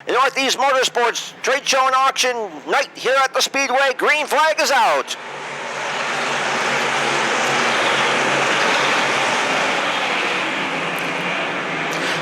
Northeast Motorsports Trade Show and Auction night here at the Speedway. Green flag is out.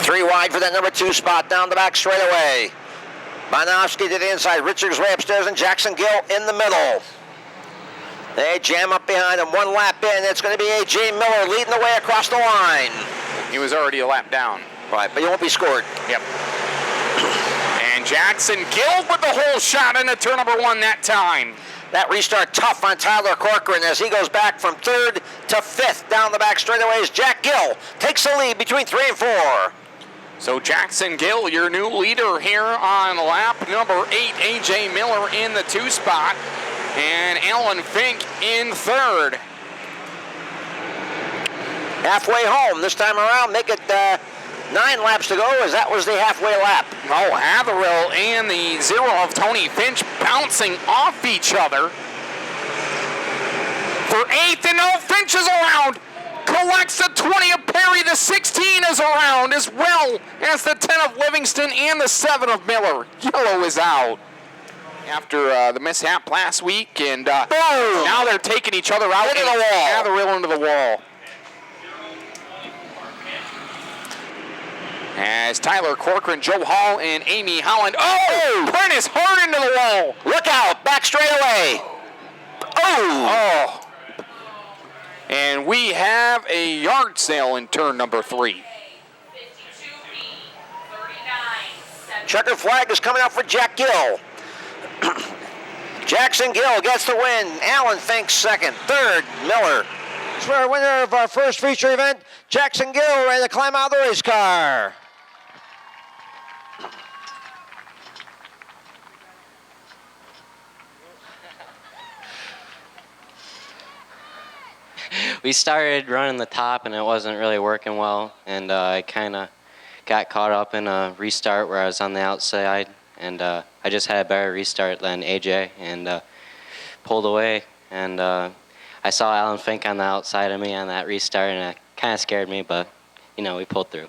Three wide for that number 2 spot down the back straightaway. Bonowski to the inside, Richards way upstairs, and Jackson Gill in the middle. They jam up behind him. One lap in. It's going to be A.J. Miller leading the way across the line. He was already a lap down. Right, but he won't be scored. Yep. And Jackson Gill with the whole shot into turn number 1 that time. That restart tough on Tyler Corcoran as he goes back from 3rd to 5th down the back straightaways. Jack Gill takes the lead between 3 and 4. So Jackson Gill, your new leader here on lap number 8. A.J. Miller in the 2 spot. And Alan Fink in 3rd. Halfway home this time around. Make it 9 laps to go, as that was the halfway lap. Oh, Hatherill and the 0 of Tony Finch bouncing off each other. For 8th, and no, Finch is around. Collects the 20 of Perry. The 16 is around, as well as the 10 of Livingston and the 7 of Miller. Yellow is out. After the mishap last week, and now they're taking each other out into the wall. Hatherill into the wall. As Tyler Corcoran, Joe Hall, and Amy Holland. Oh! Prentice hard into the wall. Look out, back straightaway. Oh! And we have a yard sale in turn number 3. Checker flag is coming out for Jack Gill. Jackson Gill gets the win. Alan Fink 2nd. 3rd, Miller. So our winner of our first feature event, Jackson Gill, ready to climb out of the race car. We started running the top and it wasn't really working well, and I kind of got caught up in a restart where I was on the outside, and I just had a better restart than AJ and pulled away, and I saw Alan Fink on the outside of me on that restart, and it kind of scared me, but you know, we pulled through.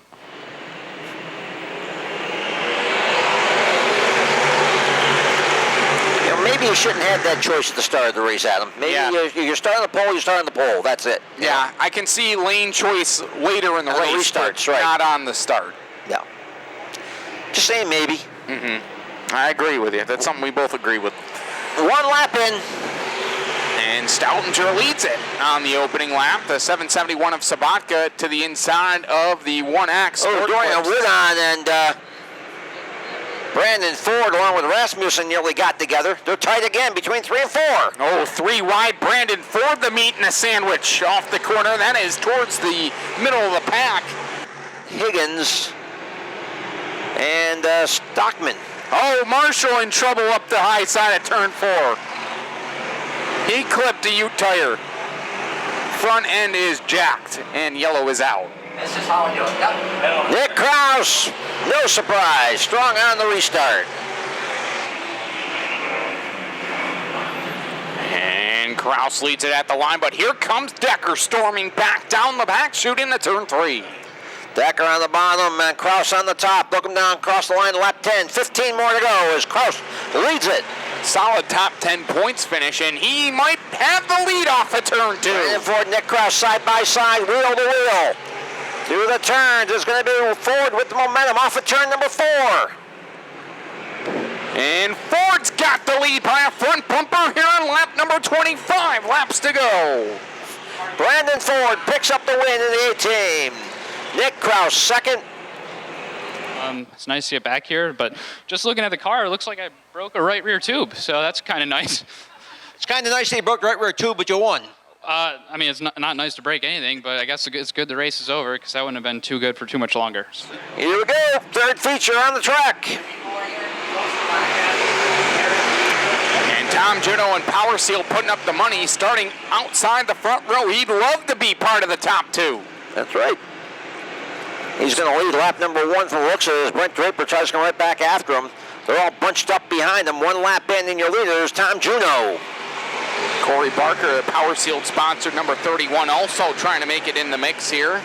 Maybe you shouldn't have that choice at the start of the race, Adam. Maybe you're starting the pole, you're starting the pole. That's it. Yeah, I can see lane choice later in the race, restarts, right? Not on the start. Yeah. Just saying maybe. I agree with you. That's something we both agree with. 1 lap in. And Stoutinger leads it on the opening lap. The 771 of Sabatka to the inside of the 1X. Dorian Woodon and Brandon Ford, along with Rasmussen, nearly got together. They're tight again between 3 and 4. Oh, 3 wide. Brandon Ford, the meat in a sandwich off the corner. That is towards the middle of the pack. Higgins and Stockman. Oh, Marshall in trouble up the high side of turn 4. He clipped a Ute tire. Front end is jacked, and yellow is out. That's just how we do it. Yep. Nick Krause, no surprise, strong on the restart. And Krause leads it at the line, but here comes Decker storming back down the back, shooting the turn 3. Decker on the bottom and Krause on the top. Looking down across the line, lap 10. 15 more to go as Krause leads it. Solid top 10 points finish, and he might have the lead off of turn 2. And for Nick Krause, side by side, wheel to wheel. Through the turns, it's going to be Ford with the momentum off of turn number 4. And Ford's got the lead by a front bumper here on lap number 25. Laps to go. Brandon Ford picks up the win in the A-team. Nick Krause 2nd. It's nice to get back here, but just looking at the car, it looks like I broke a right rear tube, so that's kind of nice. It's kind of nice that you broke the right rear tube, but you won. I mean, it's not nice to break anything, but I guess it's good the race is over, because that wouldn't have been too good for too much longer. Here we go, 3rd feature on the track. And Tom Juno and Power Seal putting up the money, starting outside the front row. He'd love to be part of the top 2. That's right. He's going to lead lap number 1 from looks as Brent Draper tries to come right back after him. They're all bunched up behind him. 1 lap in, and your leader is Tom Juno. Corey Barker, a Power Sealed sponsor, number 31, also trying to make it in the mix here.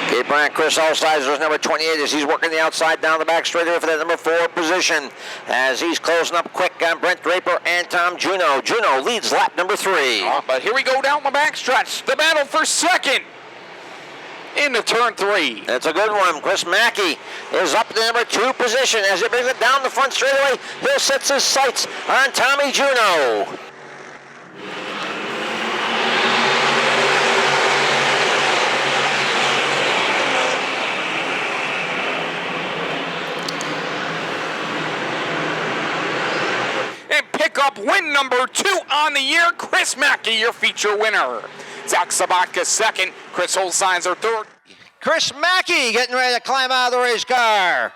Gabe Bryant, Chris Alsteiser's number 28 as he's working the outside down the back straightaway for that number 4 position as he's closing up quick on Brent Draper and Tom Juneau. Juneau leads lap number 3. Oh, but here we go down the backstretch. The battle for second into turn 3. That's a good one. Chris Mackey is up to number 2 position as he brings it down the front straightaway. He'll set his sights on Tommy Juneau. And pick up win number 2 on the year. Chris Mackey, your feature winner. Zach Sabatka second. Chris Holzheiser third. Chris Mackey getting ready to climb out of the race car.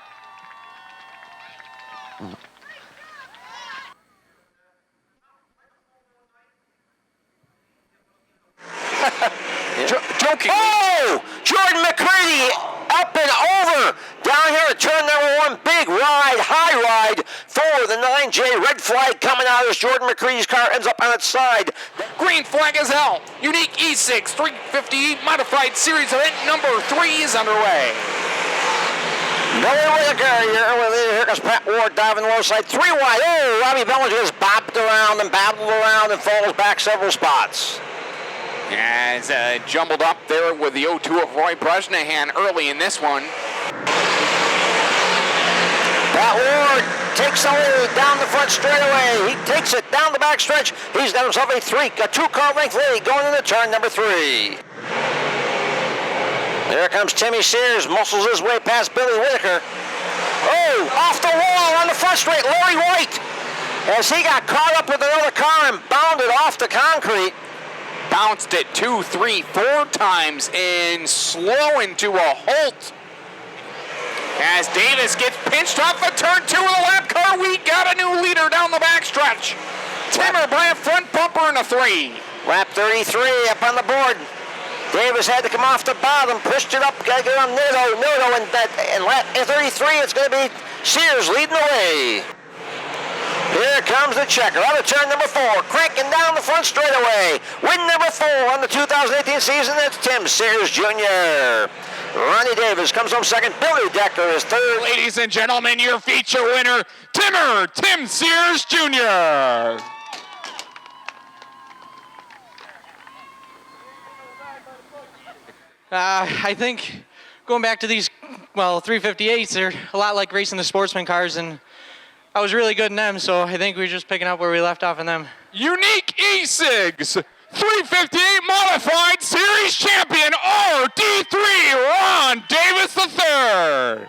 Joking. Oh! Jordan McCready up and over. Down here at turn number 1. Big ride, high ride for the 9J. Red flag coming out as Jordan McCready's car ends up on its side. Green flag is out. Unique E6 358 modified series event number 3 is underway. Billy Whitaker, here comes Pat Ward diving low side. 3 wide. Oh, Robbie Bellinger just bopped around and babbled around and falls back several spots. As jumbled up there with the 0-2 of Roy Bresnahan early in this one. Pat Ward takes the lead down the front straightaway. He takes it down the back stretch. He's got himself a 2-car length lead going into turn number 3. There comes Timmy Sears, muscles his way past Billy Whitaker. Oh, off the wall on the front straight, Larry White. As he got caught up with another car and bounded off the concrete. Bounced it 2, 3, 4 times and slow into a halt. As Davis gets pinched off of turn 2 of the lap car, we got a new leader down the backstretch. Timmer by a front bumper in a 3. Lap 33 up on the board. Davis had to come off the bottom, pushed it up, got to get on Noto, and lap 33, it's going to be Sears leading the way. Here comes the checker out of turn number 4, cranking down the front straightaway. Win number 4 on the 2018 season, that's Tim Sears Jr. Ronnie Davis comes home second. Billy Decker is third. Ladies and gentlemen, your feature winner, Tim Sears Jr. I think going back to these, 358s, they're a lot like racing the sportsman cars, and I was really good in them, so I think we're just picking up where we left off in them. Unique E-Sigs 358 Modified Series Champion RD3 Ron Davis III.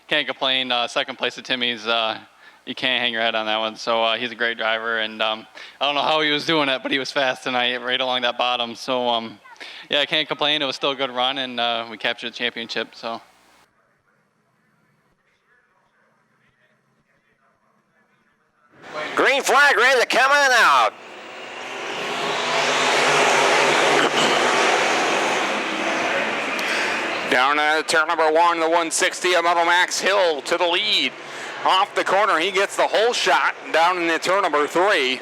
Can't complain. Second place at Timmy's. You can't hang your head on that one. So he's a great driver, and I don't know how he was doing it, but he was fast tonight, right along that bottom. So yeah, I can't complain. It was still a good run, and we captured the championship. So. Green flag ready to come on out. Down at turn number 1, the 160 of Metal Max Hill to the lead. Off the corner, he gets the whole shot down in the turn number 3.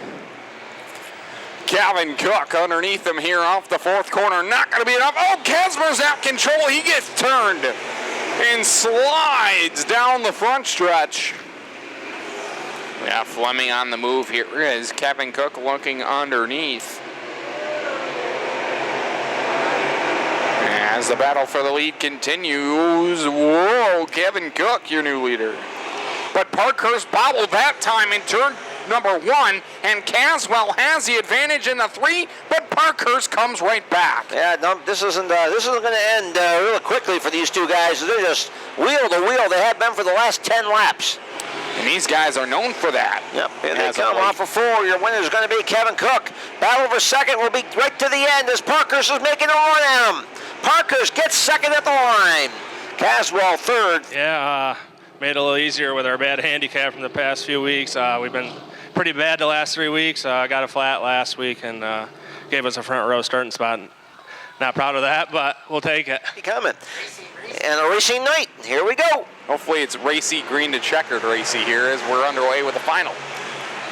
Calvin Cook underneath him here off the 4th corner. Not going to be enough. Oh, Kesmer's out control. He gets turned and slides down the front stretch. Yeah, Fleming on the move here is Kevin Cook looking underneath. As the battle for the lead continues, whoa, Kevin Cook, your new leader. But Parkhurst bobbled that time in turn number 1, and Caswell has the advantage in the 3, but Parkhurst comes right back. Yeah, no, this isn't going to end really quickly for these two guys. They're just wheel to wheel. They have been for the last 10 laps. And these guys are known for that. Yep, and they come off of 4. Your winner is going to be Kevin Cook. Battle for second will be right to the end as Parkhurst is making a run at him. Parkhurst gets second at the line. Caswell third. Yeah, made it a little easier with our bad handicap from the past few weeks. We've been pretty bad the last 3 weeks. Got a flat last week and gave us a front row starting spot. Not proud of that, but we'll take it. Coming. And a racing night. Here we go. Hopefully it's racy green to checkered racy here as we're underway with the final.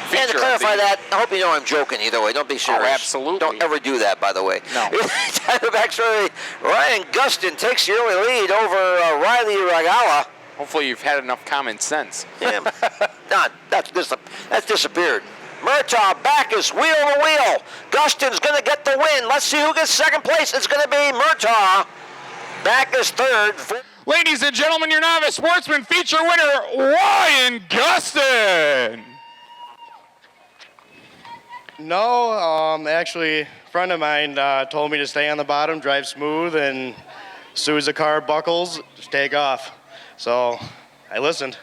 feature. And to clarify that, I hope you know I'm joking either way. Don't be serious. absolutely. Don't ever do that, by the way. No. Down the back straightaway, Ryan Gustin takes the early lead over Riley Regala. Hopefully you've had enough common sense. Yeah. That's disappeared. Murtaugh back is wheel to wheel. Gustin's going to get the win. Let's see who gets second place. It's going to be Murtaugh. Back is third. Ladies and gentlemen, your novice sportsman feature winner, Ryan Gustin. No, actually, a friend of mine told me to stay on the bottom, drive smooth, and as soon as the car buckles, just take off. So I listened.